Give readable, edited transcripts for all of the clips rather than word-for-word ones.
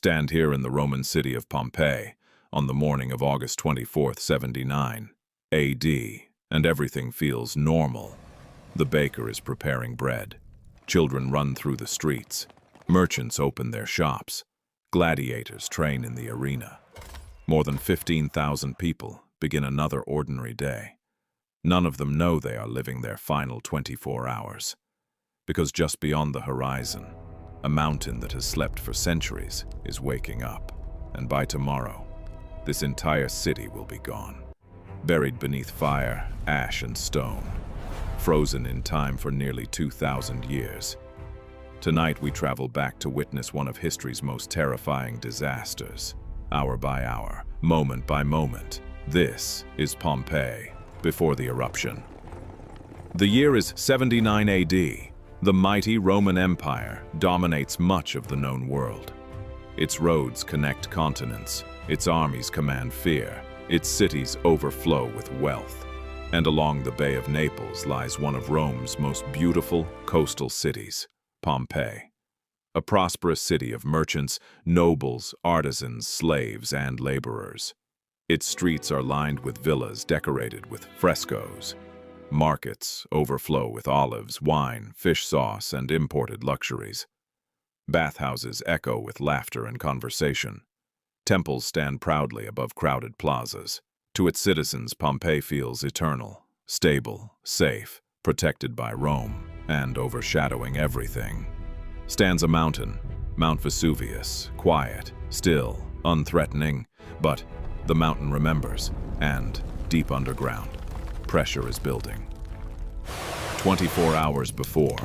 stand here in the Roman city of Pompeii on the morning of August 24th, 79 AD, and everything feels normal. The baker is preparing bread. Children run through the streets. Merchants open their shops. Gladiators train in the arena. More than 15,000 people begin another ordinary day. None of them know they are living their final 24 hours. Because just beyond the horizon, a mountain that has slept for centuries is waking up. And by tomorrow, this entire city will be gone. Buried beneath fire, ash, and stone. Frozen in time for nearly 2,000 years. Tonight we travel back to witness one of history's most terrifying disasters. Hour by hour, moment by moment. This is Pompeii, before the eruption. The year is 79 AD. The mighty Roman Empire dominates much of the known world. Its roads connect continents, its armies command fear, its cities overflow with wealth. And along the Bay of Naples lies one of Rome's most beautiful coastal cities, Pompeii. A prosperous city of merchants, nobles, artisans, slaves, and laborers. Its streets are lined with villas decorated with frescoes. Markets overflow with olives, wine, fish sauce, and imported luxuries. Bathhouses echo with laughter and conversation. Temples stand proudly above crowded plazas. To its citizens, Pompeii feels eternal, stable, safe, protected by Rome, and overshadowing everything. Stands a mountain, Mount Vesuvius, quiet, still, unthreatening, but the mountain remembers, and, deep underground, pressure is building. 24 hours before,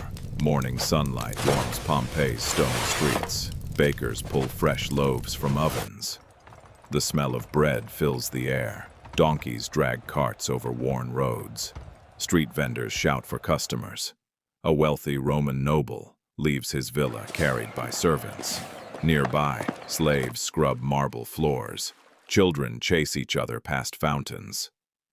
morning sunlight warms Pompeii's stone streets. Bakers pull fresh loaves from ovens. The smell of bread fills the air. Donkeys drag carts over worn roads. Street vendors shout for customers. A wealthy Roman noble leaves his villa carried by servants. Nearby, slaves scrub marble floors. Children chase each other past fountains.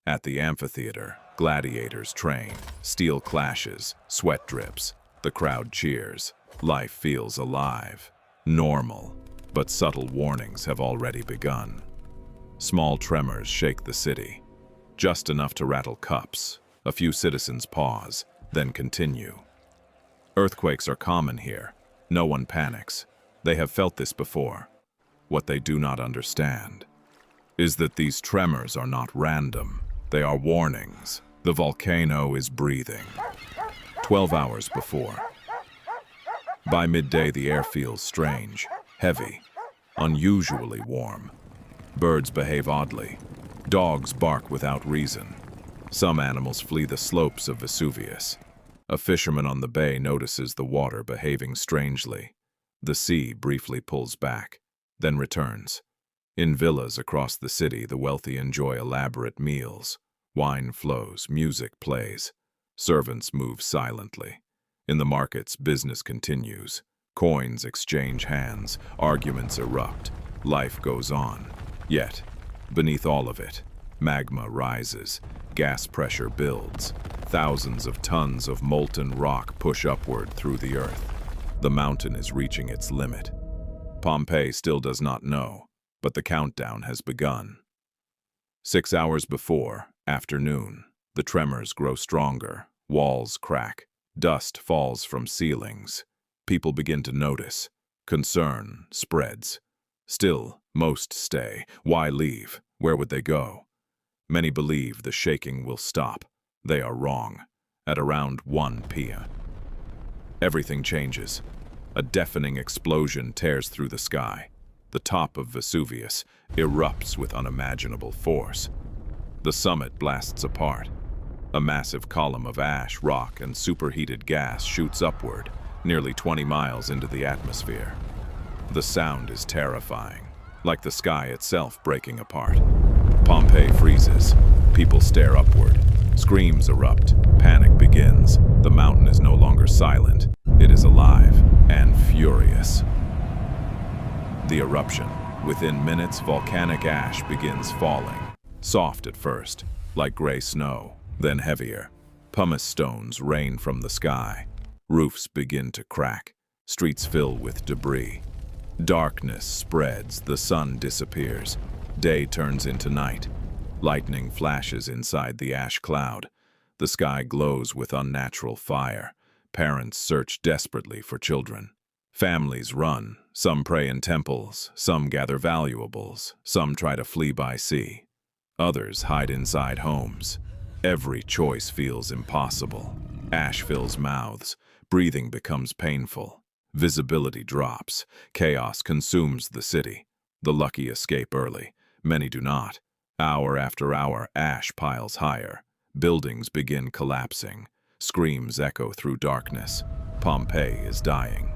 At the amphitheater, gladiators train. Steel clashes, sweat drips. The crowd cheers. Life feels alive. Normal, but subtle warnings have already begun. Small tremors shake the city. Just enough to rattle cups. A few citizens pause, then continue. Earthquakes are common here. No one panics. They have felt this before. What they do not understand is that these tremors are not random. They are warnings. The volcano is breathing. 12 hours before. By midday, the air feels strange, heavy, unusually warm. Birds behave oddly. Dogs bark without reason. Some animals flee the slopes of Vesuvius. A fisherman on the bay notices the water behaving strangely. The sea briefly pulls back, then returns. In villas across the city, the wealthy enjoy elaborate meals. Wine flows, music plays. Servants move silently. In the markets, business continues. Coins exchange hands, arguments erupt. Life goes on. Yet, beneath all of it, magma rises, gas pressure builds. Thousands of tons of molten rock push upward through the earth. The mountain is reaching its limit. Pompeii still does not know, but the countdown has begun. 6 hours before, afternoon, the tremors grow stronger, walls crack, dust falls from ceilings. People begin to notice. Concern spreads. Still, most stay. Why leave? Where would they go? Many believe the shaking will stop. They are wrong. At around 1 p.m. everything changes. A deafening explosion tears through the sky. The top of Vesuvius erupts with unimaginable force. The summit blasts apart. A massive column of ash, rock, and superheated gas shoots upward, nearly 20 miles into the atmosphere. The sound is terrifying, like the sky itself breaking apart. Pompeii freezes. People stare upward. Screams erupt. Panic begins. The mountain is no longer silent. It is alive and furious. The eruption. Within minutes, volcanic ash begins falling. Soft at first, like gray snow, then heavier. Pumice stones rain from the sky. Roofs begin to crack. Streets fill with debris. Darkness spreads, the sun disappears. Day turns into night. Lightning flashes inside the ash cloud. The sky glows with unnatural fire. Parents search desperately for children. Families run. Some pray in temples, some gather valuables, some try to flee by sea. Others hide inside homes. Every choice feels impossible. Ash fills mouths. Breathing becomes painful. Visibility drops. Chaos consumes the city. The lucky escape early. Many do not. Hour after hour, ash piles higher. Buildings begin collapsing. Screams echo through darkness. Pompeii is dying.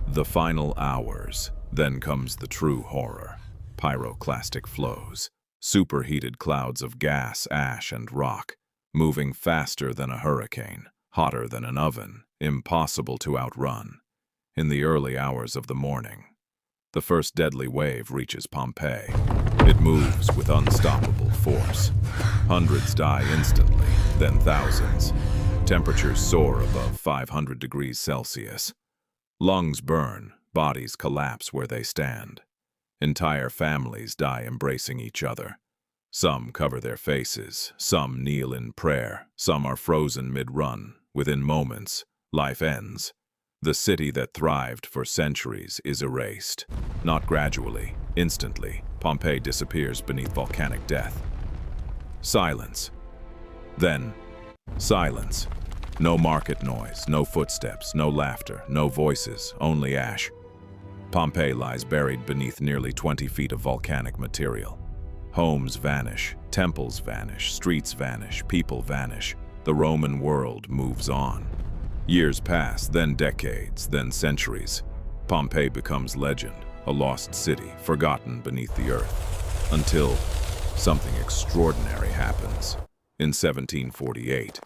The final hours. Then comes the true horror. Pyroclastic flows. Superheated clouds of gas, ash, and rock. Moving faster than a hurricane. Hotter than an oven. Impossible to outrun. In the early hours of the morning, the first deadly wave reaches Pompeii. It moves with unstoppable force. Hundreds die instantly, then thousands. Temperatures soar above 500 degrees Celsius. Lungs burn, bodies collapse where they stand. Entire families die embracing each other. Some cover their faces, some kneel in prayer, some are frozen mid-run. Within moments, life ends. The city that thrived for centuries is erased. Not gradually, instantly, Pompeii disappears beneath volcanic death. Silence. Then, silence. No market noise, no footsteps, no laughter, no voices, only ash. Pompeii lies buried beneath nearly 20 feet of volcanic material. Homes vanish, temples vanish, streets vanish, people vanish. The Roman world moves on. Years pass, then decades, then centuries. Pompeii becomes legend, a lost city, forgotten beneath the earth. Until something extraordinary happens. In 1748,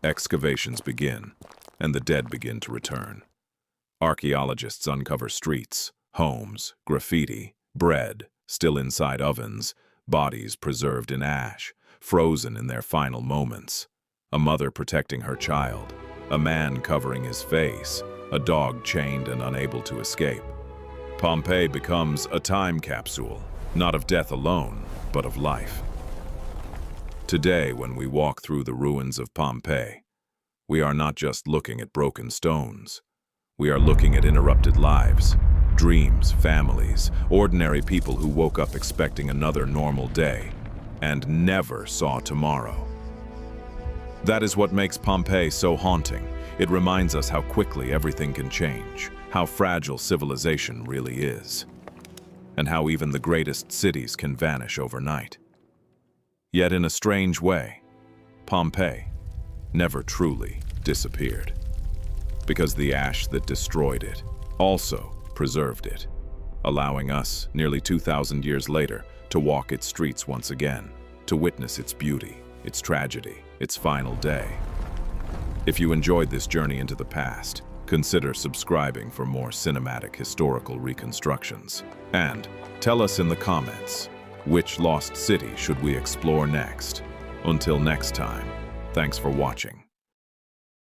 excavations begin, and the dead begin to return. Archaeologists uncover streets, homes, graffiti, bread, still inside ovens, bodies preserved in ash, frozen in their final moments. A mother protecting her child, a man covering his face, a dog chained and unable to escape. Pompeii becomes a time capsule, not of death alone, but of life. Today, when we walk through the ruins of Pompeii, we are not just looking at broken stones. We are looking at interrupted lives, dreams, families, ordinary people who woke up expecting another normal day and never saw tomorrow. That is what makes Pompeii so haunting. It reminds us how quickly everything can change, how fragile civilization really is, and how even the greatest cities can vanish overnight. Yet in a strange way, Pompeii never truly disappeared, because the ash that destroyed it also preserved it, allowing us, nearly 2,000 years later, to walk its streets once again, to witness its beauty, its tragedy, its final day. If you enjoyed this journey into the past, consider subscribing for more cinematic historical reconstructions. And tell us in the comments, which lost city should we explore next? Until next time, thanks for watching.